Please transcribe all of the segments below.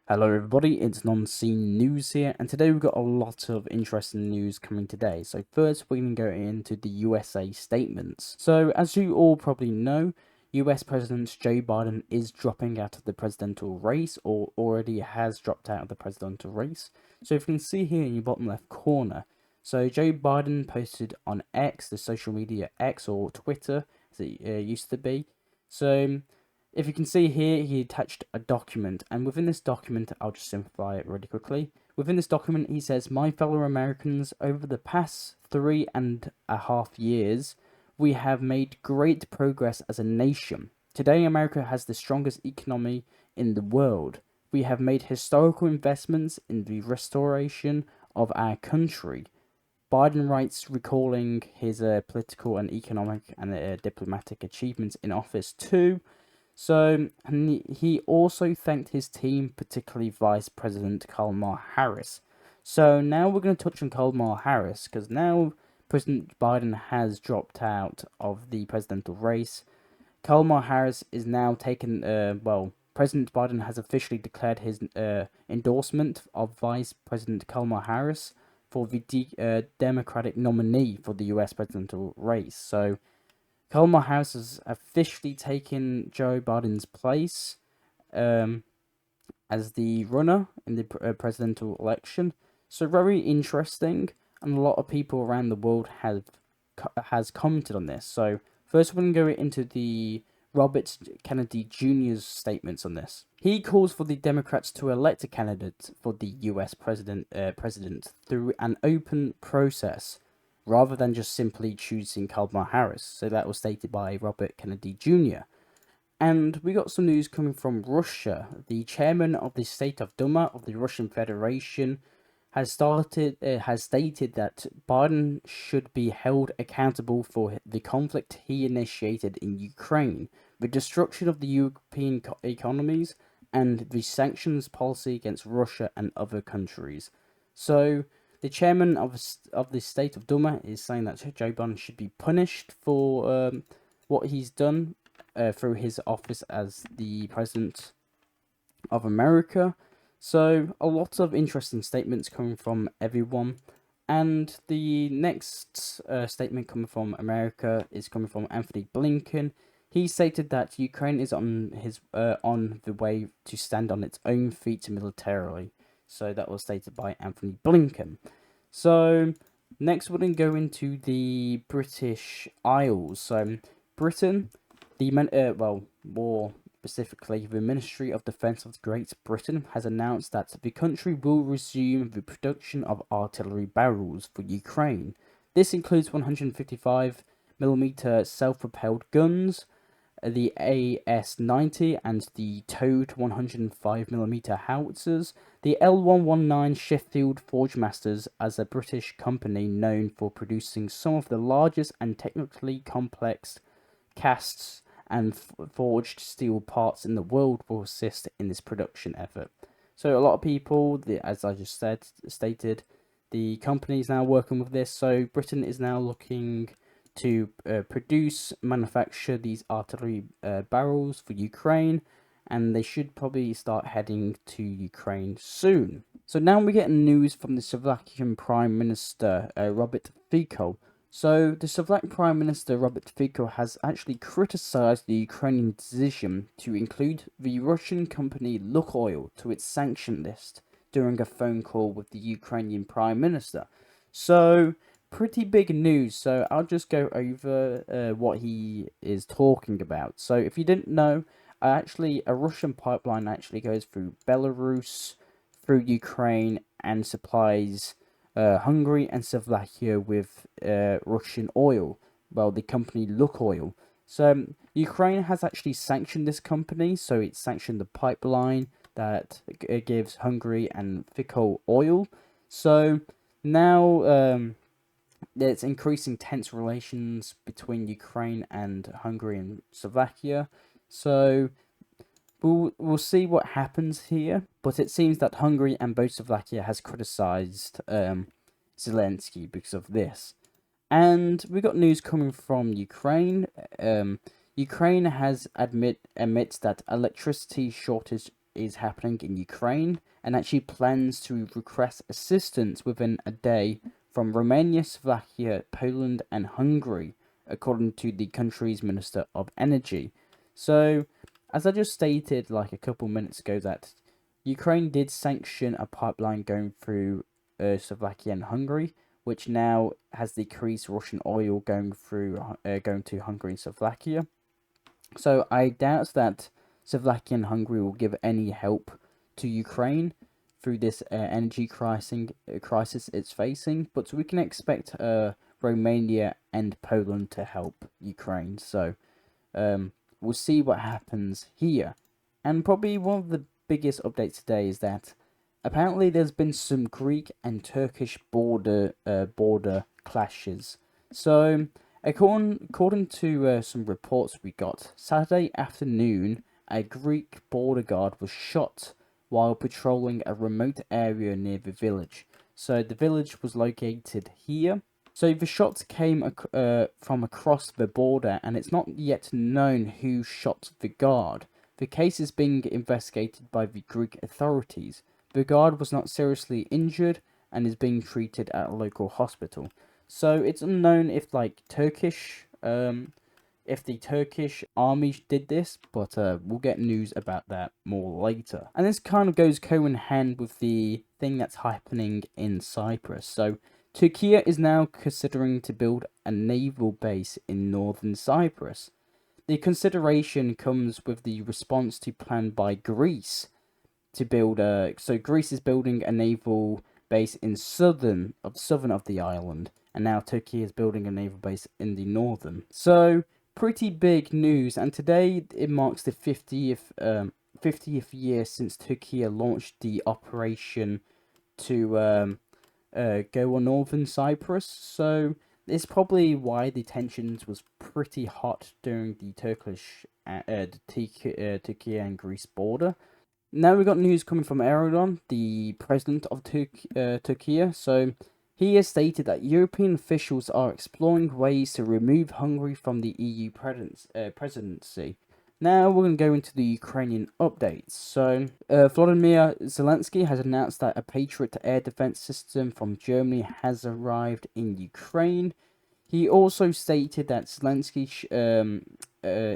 Hello everybody, it's Non-Scene News here, and today we've got a lot of interesting news coming today. So first we're going to go into the USA statements. So as you all probably know, US President Joe Biden is dropping out of the presidential race, or already has dropped out of the presidential race. So if you can see here in your bottom left corner, so Joe Biden posted on X, the social media X or Twitter as it used to be. So if you can see here, he attached a document, and within this document, I'll just simplify it really quickly. Within this document, he says, "My fellow Americans, over the past 3.5 years, we have made great progress as a nation. Today, America has the strongest economy in the world. We have made historical investments in the restoration of our country." Biden writes, recalling his political and economic and diplomatic achievements in office too. So, and he also thanked his team, particularly Vice President Kamala Harris. So now we're going to touch on Kamala Harris, because now President Biden has dropped out of the presidential race. Kamala Harris is now taken, President Biden has officially declared his endorsement of Vice President Kamala Harris for the Democratic nominee for the US presidential race. So Kamala Harris has officially taken Joe Biden's place um, as the runner in the presidential election. So very interesting, and a lot of people around the world has commented on this. So first, we're going to go into the Robert Kennedy Jr.'s statements on this. He calls for the Democrats to elect a candidate for the U.S. president through an open process, rather than just simply choosing Kamala Harris. So that was stated by Robert Kennedy Jr. And we got some news coming from Russia. The chairman of the State of Duma of the Russian Federation has stated that Biden should be held accountable for the conflict he initiated in Ukraine, the destruction of the European economies, and the sanctions policy against Russia and other countries. So the chairman of the State of Duma is saying that Joe Biden should be punished for what he's done through his office as the president of America. So a lot of interesting statements coming from everyone. And the next statement coming from America is coming from Anthony Blinken. He stated that Ukraine is on the way to stand on its own feet militarily. So that was stated by Anthony Blinken. So next we're going to go into the British Isles. So Britain, more specifically, the Ministry of Defence of Great Britain has announced that the country will resume the production of artillery barrels for Ukraine. This includes 155mm self-propelled guns, the AS-90 and the towed 105mm howitzers. The L119 Sheffield Forgemasters, as a British company known for producing some of the largest and technically complex casts and forged steel parts in the world, will assist in this production effort. So a lot of people, as I just stated, the company is now working with this. So Britain is now looking to manufacture these artillery barrels for Ukraine, and they should probably start heading to Ukraine soon. So now we get news from the Slovakian Prime Minister, Robert Fico. So the Slovak Prime Minister, Robert Fico, has actually criticized the Ukrainian decision to include the Russian company Lukoil to its sanction list during a phone call with the Ukrainian Prime Minister. So pretty big news. So I'll just go over what he is talking about. So if you didn't know, actually a Russian pipeline actually goes through Belarus, through Ukraine, and supplies Hungary and Slovakia with Russian oil. Well, the company Lukoil. So Ukraine has actually sanctioned this company. So it's sanctioned the pipeline that gives Hungary and Fico oil. So now it's increasing tense relations between Ukraine and Hungary and Slovakia. So we'll see what happens here. But it seems that Hungary and both Slovakia has criticized Zelensky because of this. And we got news coming from Ukraine. Ukraine has admits that electricity shortage is happening in Ukraine and actually plans to request assistance within a day from Romania, Slovakia, Poland, and Hungary, according to the country's Minister of Energy. So, as I just stated like a couple minutes ago, that Ukraine did sanction a pipeline going through Slovakia and Hungary, which now has decreased Russian oil going to Hungary and Slovakia. So I doubt that Slovakia and Hungary will give any help to Ukraine through this energy crisis it's facing, but we can expect Romania and Poland to help Ukraine. So we'll see what happens here. And probably one of the biggest updates today is that apparently there's been some Greek and Turkish border clashes. So according to some reports we got, Saturday afternoon, a Greek border guard was shot while patrolling a remote area near the village. So the village was located here. So the shots came from across the border, and it's not yet known who shot the guard. The case is being investigated by the Greek authorities. The guard was not seriously injured and is being treated at a local hospital. So it's unknown if if the Turkish army did this, but we'll get news about that more later. And this kind of goes in hand with the thing that's happening in Cyprus. So Turkey is now considering to build a naval base in northern Cyprus. The consideration comes with the response to plan by Greece to build so Greece is building a naval base in southern of the island, and now Turkey is building a naval base in the northern. So pretty big news, and today it marks the 50th year since Turkey launched the operation to go on northern Cyprus. So it's probably why the tensions was pretty hot during the Turkey and Greece border. Now we got news coming from Erdogan, the president of Turkey. So he has stated that European officials are exploring ways to remove Hungary from the EU presidency. Now we're going to go into the Ukrainian updates. So Volodymyr Zelensky has announced that a Patriot air defense system from Germany has arrived in Ukraine. He also stated that Zelensky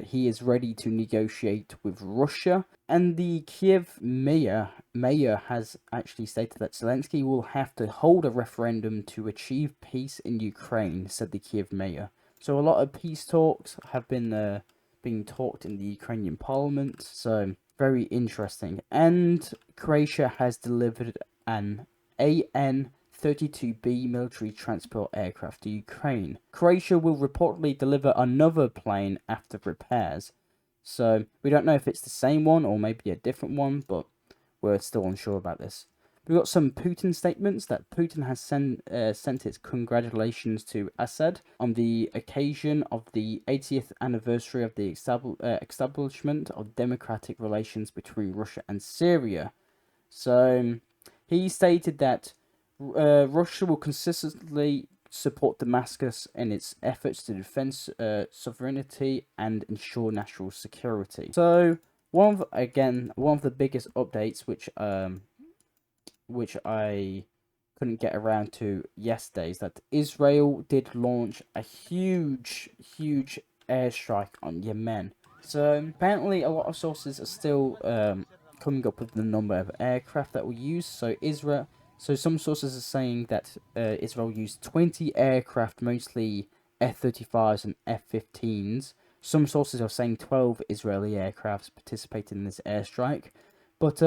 he is ready to negotiate with Russia, and the Kiev mayor has actually stated that Zelensky will have to hold a referendum to achieve peace in Ukraine, said the Kiev mayor. So a lot of peace talks have been being talked in the Ukrainian parliament, so very interesting. And Croatia has delivered an AN-32B military transport aircraft to Ukraine. Croatia will reportedly deliver another plane after repairs. So we don't know if it's the same one or maybe a different one, but we're still unsure about this. We've got some Putin statements that Putin has sent its congratulations to Assad on the occasion of the 80th anniversary of the establishment of democratic relations between Russia and Syria. So he stated that Russia will consistently support Damascus in its efforts to defend sovereignty and ensure national security. So one of the biggest updates, which I couldn't get around to yesterday, is that Israel did launch a huge airstrike on Yemen. So apparently a lot of sources are still coming up with the number of aircraft that were used. So some sources are saying that Israel used 20 aircraft, mostly F-35s and F-15s. Some sources are saying 12 Israeli aircrafts participated in this airstrike. But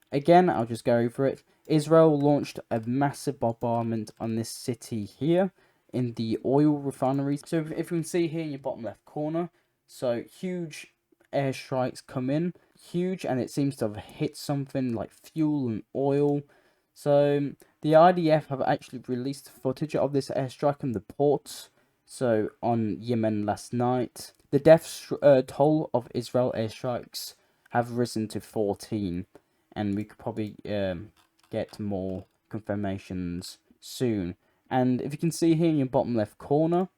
again, I'll just go over it. Israel launched a massive bombardment on this city here in the oil refineries. So if you can see here in your bottom left corner, so huge airstrikes come in, huge, and it seems to have hit something like fuel and oil. So the IDF have actually released footage of this airstrike in the ports. So on Yemen last night, the death toll of Israel airstrikes have risen to 14, and we could probably get more confirmations soon. And if you can see here in your bottom left corner,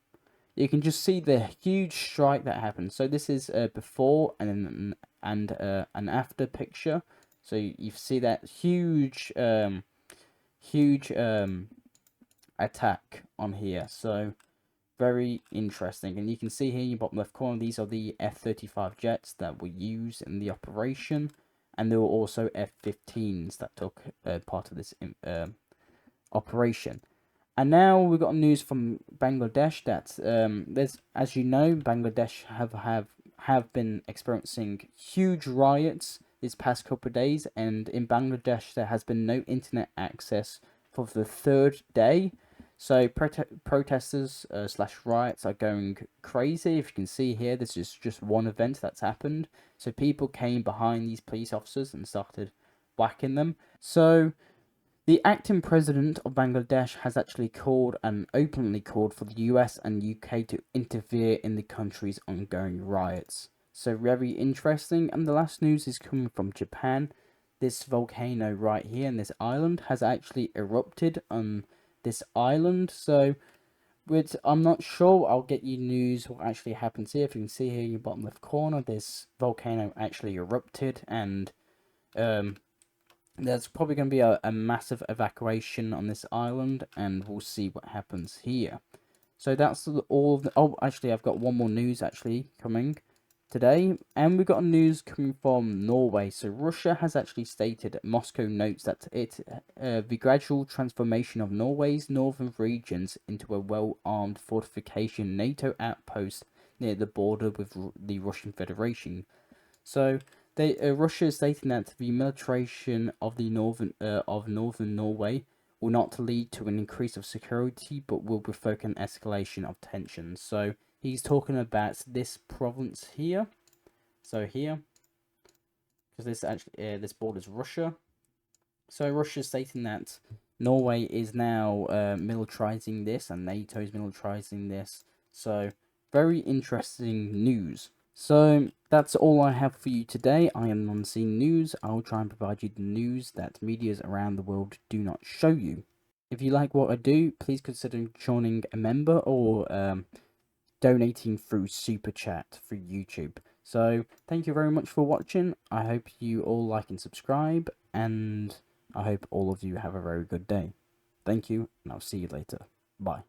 you can just see the huge strike that happened. So this is before and an after picture. So you see that huge attack on here. So very interesting. And you can see here in your bottom left corner, these are the F-35 jets that were used in the operation, and there were also F-15s that took part of this operation. And now we've got news from Bangladesh that there's, as you know, Bangladesh have been experiencing huge riots this past couple of days, and in Bangladesh there has been no internet access for the third day. So protesters slash riots are going crazy. If you can see here, this is just one event that's happened. So people came behind these police officers and started whacking them. So the acting president of Bangladesh has actually called and openly called for the US and UK to interfere in the country's ongoing riots. So very interesting. And the last news is coming from Japan. This volcano right here in this island has actually erupted on this island. So I'm not sure. I'll get you news what actually happens here. If you can see here in your bottom left corner, this volcano actually erupted, and there's probably going to be a massive evacuation on this island, and we'll see what happens here. So that's all of the... Oh, actually, I've got one more news actually coming today, and we've got news coming from Norway. So Russia has actually stated, Moscow notes that the gradual transformation of Norway's northern regions into a well-armed fortification NATO outpost near the border with the Russian Federation. So Russia is stating that the militarization of the northern Norway will not lead to an increase of security, but will provoke an escalation of tensions. So he's talking about this province here. So here, because this actually this borders Russia. So Russia is stating that Norway is now militarizing this, and NATO is militarizing this. So very interesting news. So that's all I have for you today. I am On-Scene News. I'll try and provide you the news that medias around the world do not show you. If you like what I do, please consider joining a member or donating through Super Chat through YouTube. So thank you very much for watching. I hope you all like and subscribe, and I hope all of you have a very good day. Thank you, and I'll see you later. Bye.